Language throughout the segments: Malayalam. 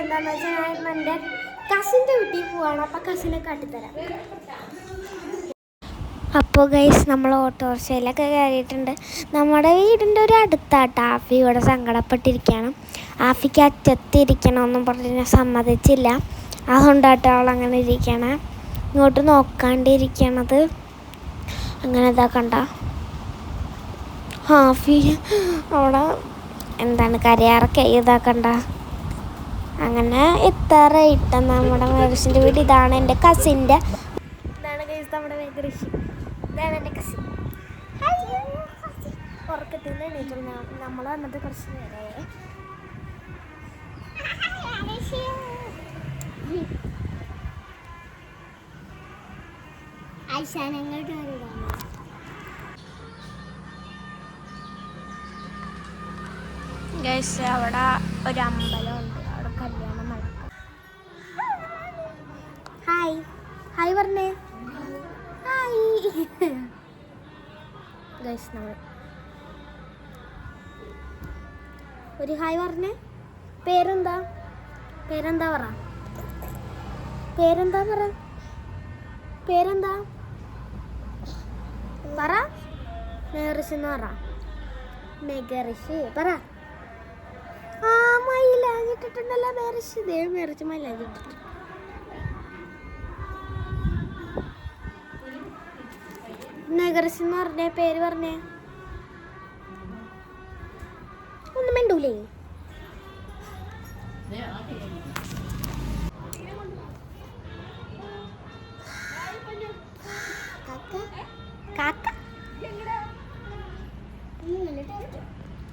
എന്താണെന്ന് വെച്ചാൽ ഞാൻ എൻ്റെ കസിൻ്റെ വീട്ടിൽ പോവാണ്. അപ്പം കസിനെ കാട്ടിത്തരാം. അപ്പോൾ ഗൈസ് നമ്മൾ ഓട്ടോറിക്ഷയിലൊക്കെ കയറിയിട്ടുണ്ട്. നമ്മുടെ വീടിൻ്റെ ഒരു അടുത്തായിട്ട് ആഫി ഇവിടെ സങ്കടപ്പെട്ടിരിക്കുകയാണ്. ആഫിക്ക് അറ്റത്തിരിക്കണമെന്നും പറഞ്ഞ് ഞാൻ സമ്മതിച്ചില്ല. അതുകൊണ്ടാട്ടോ അവൾ അങ്ങനെ ഇരിക്കണം, ഇങ്ങോട്ട് നോക്കാണ്ടിരിക്കണത്. അങ്ങനെ ഇതാ കണ്ട ആഫി അവിടെ എന്താണ് കരയാറൊക്കെ ഇതാക്കണ്ട. അങ്ങനെ എത്താറായിട്ട നമ്മുടെ മെറിഷിൻ്റെ വീട്. ഇതാണ് എൻ്റെ കസിൻ്റെ, ഇതാണ് ഗൈസ് നമ്മുടെ മെറിഷ്, ഇതാണ് എൻ്റെ കസിൻ. ഉറക്കത്തിൽ നിന്ന് എണീറ്റുള്ള നമ്മൾ വന്നിട്ട് കുറച്ച് നേരമായി. ഐശാനങ്ങോട്ട് ഗൈസ് അവിടെ ഒരു അമ്പലമുണ്ട്, അവിടെ കല്യാണം നടക്കും. ഹായ് ഹായ് പറഞ്ഞേ. ഹായ് ഗൈസ് നമ്മൾ ഒരു ഹായ് പറഞ്ഞേ. പേരെന്താ? പേരെന്താ പറ, പേരെന്താ പറ, പേരെന്താ പറ. മെറിഷ് എന്ന് പറ, മെഗറിഷ് പറ. ആ മയിലാഞ്ഞിട്ടുണ്ടല്ലോ മെറിഷ്. ഇതേ മെറിച്ച് മയിലാഞ്ഞിട്ടുണ്ട്. മെഗറിഷ് എന്ന് പറഞ്ഞേ പേര് പറഞ്ഞേ. ഒന്നും മിണ്ടൂലേ.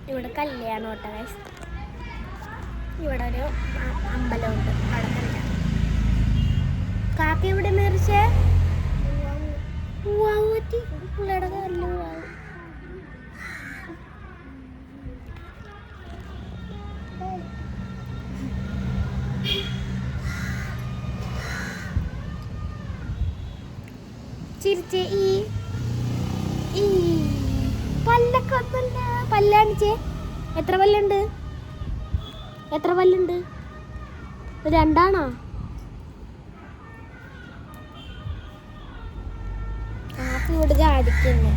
ഇവിടെ കല്യാണം കേട്ടോ ഗൈസ്. ഇവിടെ ഒരു അമ്പലമുണ്ട്, അവിടെ കല്യാണം. കാക്ക ഇവിടെ മെറിച്ചേ പിള്ളേടെ കല്ല് ചിരിച്ചേ. ഈ പല്ലൊക്കെ ഒന്നുമില്ല. പല്ലാണിച്ചേ. എത്ര പല്ലുണ്ട്? എത്ര പല്ലുണ്ട്? രണ്ടാണോ? കാപ്പി ഇവിടെ ചാടിക്കുന്നു.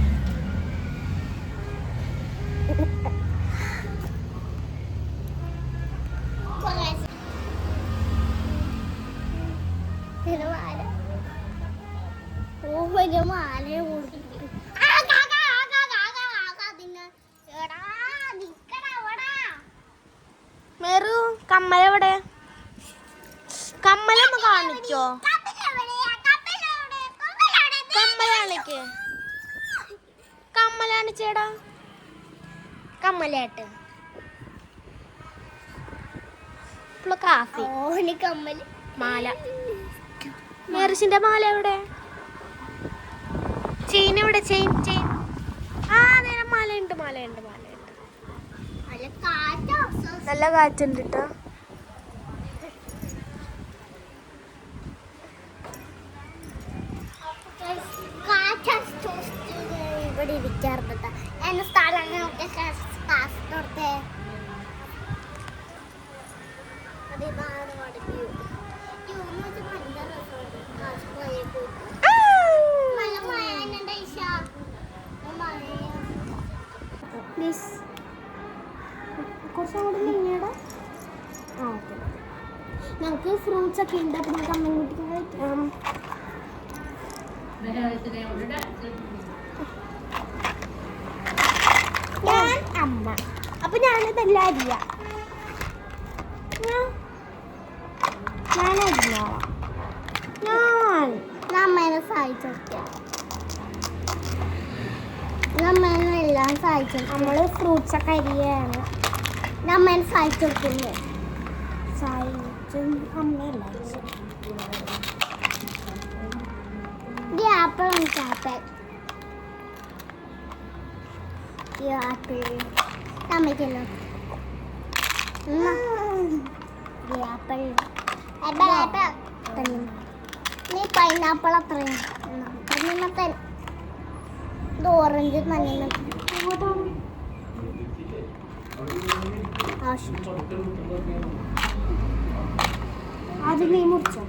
മെറു കമ്മലെവിടെ? കമ്മലൊന്ന് കാണിച്ചോ? കമ്മലാണിക്ക്, കമ്മലാണിച്ചേടാ, കമ്മലായിട്ട് കാഫി കമ്മല് മാല. മെറിഷിന്റെ മാല എവിടെ? ചെയിൻ എവിടെ? Chain chain. ആ നേരം മാലയുണ്ട്, മാലയുണ്ട്, മാലയുണ്ട്. നല്ല കാറ്റുണ്ട് കേട്ടോ. ഇവിടെ ഇരിക്കാറുണ്ട് എന്നെ സ്ഥലങ്ങളൊക്കെ കാസർഗോഡത്തെ. കുറച്ചുകൂടി നീങ്ങടാ. ആ ഓക്കെ. ഞങ്ങൾക്ക് ഫ്രൂട്ട്സ് ഒക്കെ ഉണ്ട്, അപ്പം നമുക്ക് അമ്മ കഴിക്കാം. ഞാൻ അമ്മ, അപ്പൊ ഞാനിതെല്ലാം അറിയാം. ഞാനറിഞ്ഞോളാം. ഞാൻ അമ്മേനെ സഹായിച്ചോക്കെ, അമ്മേനെ എല്ലാം സഹായിച്ചു. നമ്മള് ഫ്രൂട്ട്സ് ഒക്കെ അരിയാണ്. അമ്മേനെ സഹായിച്ചു കൊടുക്കുന്നു. സഹായിച്ചും അമ്മയല്ല. ആപ്പിൾ ഉണ്ട്, ആപ്പിൾ. ഈ ആപ്പിൾ അമ്മയ്ക്കല്ലോ. ആപ്പിൾ നീ പൈനാപ്പിൾ അത്രയും തന്നിന്നത്തെ. ഇത് ഓറഞ്ച് തന്നെ ആവശ്യം. അത് നീ മുറിച്ചോ?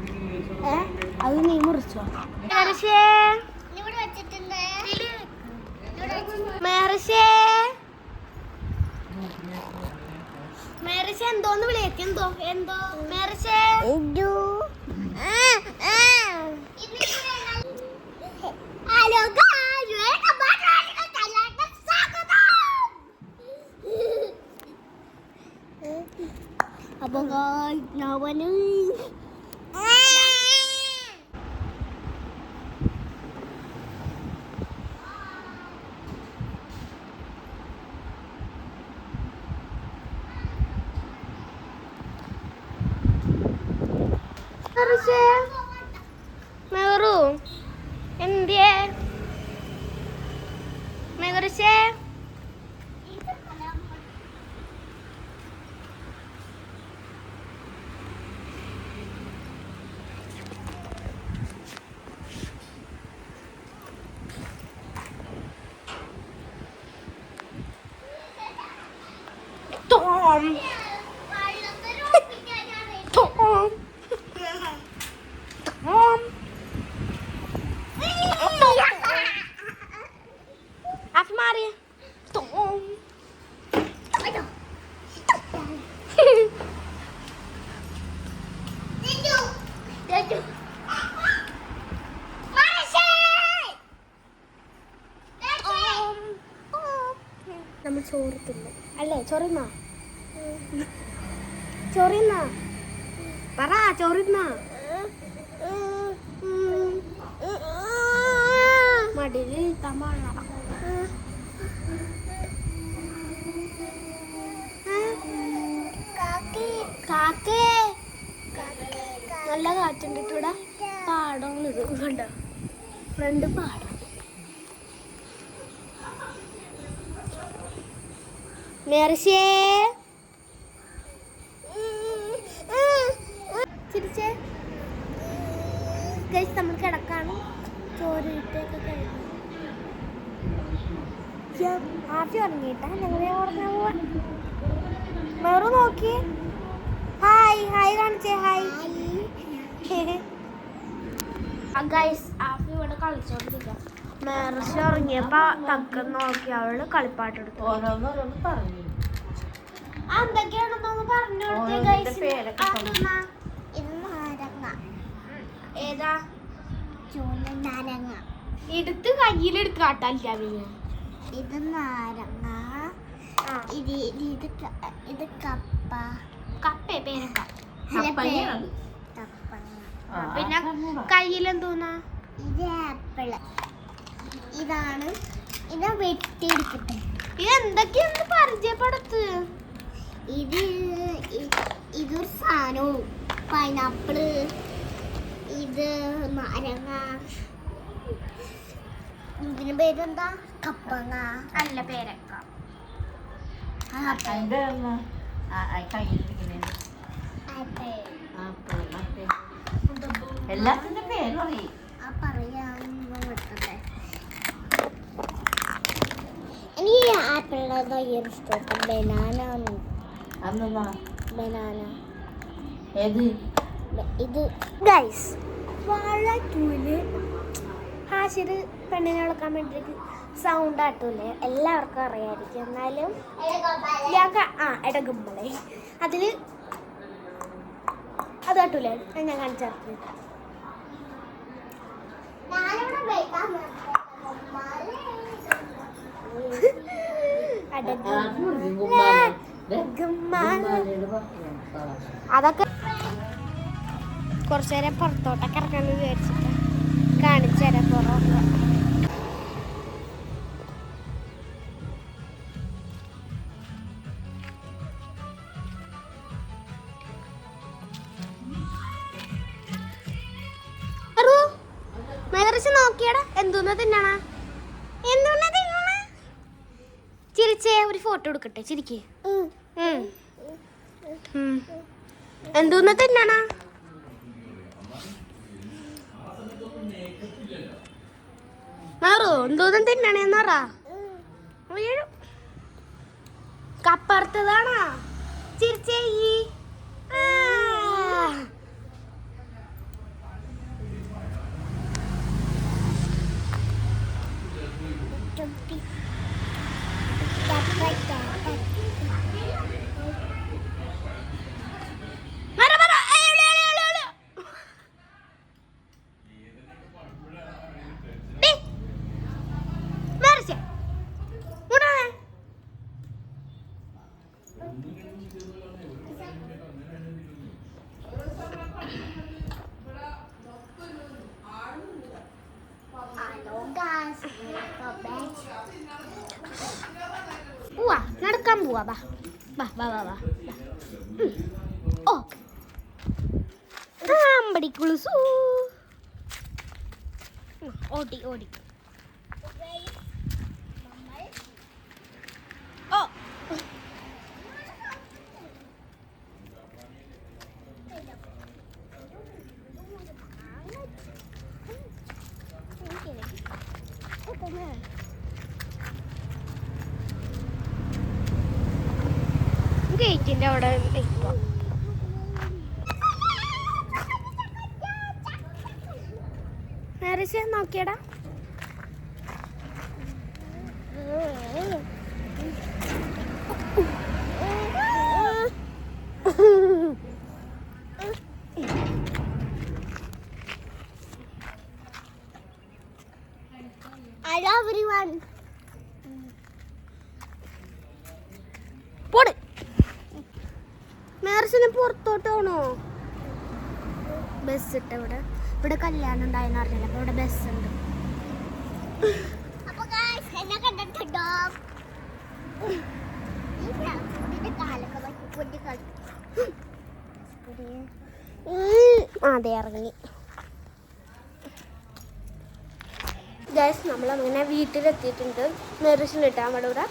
അത് നീ മുറിച്ചോ? എന്തോന്ന് വിളിയൊക്കെ എന്തോ എന്തോ അപ്പൊ മെറു എന്തിയേ മെഗറിച്ചേ Tom. Tom. Tom. Aku mari. Tom. നമ്മൾ ചോറ് തിന്നു അല്ലേ? ചൊറിന്നാ പറ ചോറിന്നാ മടിയിൽ നല്ല കാറ്റുണ്ട് ഇവിടെ. പാടം ഇത് കണ്ട ഫ്രണ്ട് പാടം. മെർഷേ ചിരിച്ചേ ഗൈസ്, നമ്മൾ കിടക്കാണ്. ചോറിട്ടൊക്കെ കഴിഞ്ഞു. ആഫി ഉറങ്ങിയിട്ടാ ഞങ്ങൾ ഉറങ്ങാൻ പോവാൻ. വേറെ നോക്കി ഹായ് ഹായ് കാണിച്ചേ. ഹായ് ഗൈസ്, ആഫി ഇവിടെ കളിച്ചോണ്ടിരിക്കാം. മെർഷ ഉറങ്ങിയപ്പോ തക്കം നോക്കി അവള് കളിപ്പാട്ടെടുത്തു. എന്തൊക്കെയാണെന്നൊന്ന് പറഞ്ഞു ഏതാ നാരങ്ങ എടുത്ത് കയ്യിലെടുത്ത് കാട്ടാല്ല. ഇത് നാരങ്ങ, ഇത് കപ്പ. കപ്പേ പേരക്ക. പിന്നെ കയ്യിലെന്തോന്നാ? ഇത് ആപ്പിള്. ഇതാണ്. ഇത് വെട്ടിയെടുക്കട്ടെ. ഇത് എന്തൊക്കെയാന്ന് പരിചയപ്പെടുത്ത്. ഇതൊരു സാധനവും പൈനാപ്പിള്, ഇത് നാരങ്ങ, ഇതിന് പേരെന്താ? കപ്പങ്ങ അല്ല പേരക്ക. എല്ലാത്തിന്റെ പേര് പറയാൻ എനിക്ക് ആപ്പിളിനെ ഇഷ്ടം. ബനാന ഇത് ഗൈസ് വാഴ 2 ഹാഷിര് പെണ്ണിനെ വിളക്കാൻ വേണ്ടിയിട്ട് സൗണ്ട് ആട്ടൂലേ? എല്ലാവർക്കും അറിയാമായിരിക്കും. എന്നാലും ഇടകുമ്പളെ അതിൽ അത് കാട്ടൂലേ? ഞാൻ കാണിച്ചു. അതൊക്കെ കുറച്ചു നേരം പുറത്തോട്ടൊക്കെ ഇറക്കാന്ന് വിചാരിച്ചിട്ട് കാണിച്ചു തരാം. പുറമൊക്കെ നോക്കിയടാ. എന്തോന്നാ തിന്നണ? ചിരിച്ചേ, ഒരു ഫോട്ടോ എടുക്കട്ടെ. ചിരിക്കേ. എന്തോന്നാ തിന്നണ? എന്തോന്നും തിന്നണേന്ന് പറ. കപ്പറുത്തതാണോ? ചിരിച്ചേ. വാ വാ വാ വാ വാ വാ. ഓ അമ്പടിക്കുളുസു ഓടി ഓടി. ഓ ഗേറ്റിന്റെ അവിടെ നിൽക്കുക. നേരെ നോക്കിയടാ. Hello everyone. പോട്. മേർസിന് പുറത്തോട്ട് പോണോ? ബസ് ഇട്ട് ഇവിടെ കല്യാണം ഉണ്ടായെന്ന് അറിഞ്ഞില്ല. അപ്പോൾ ഇവിടെ ബസ് ഉണ്ട്. അപ്പോൾ എന്നെ കണ്ടിട്ടുണ്ടോ? അതെ ഇറങ്ങി. ഗൈസ് നമ്മളങ്ങനെ വീട്ടിലെത്തിയിട്ടുണ്ട്. മെറിസിന് ഇട്ടാൽ അവിടെ ഇവിടെ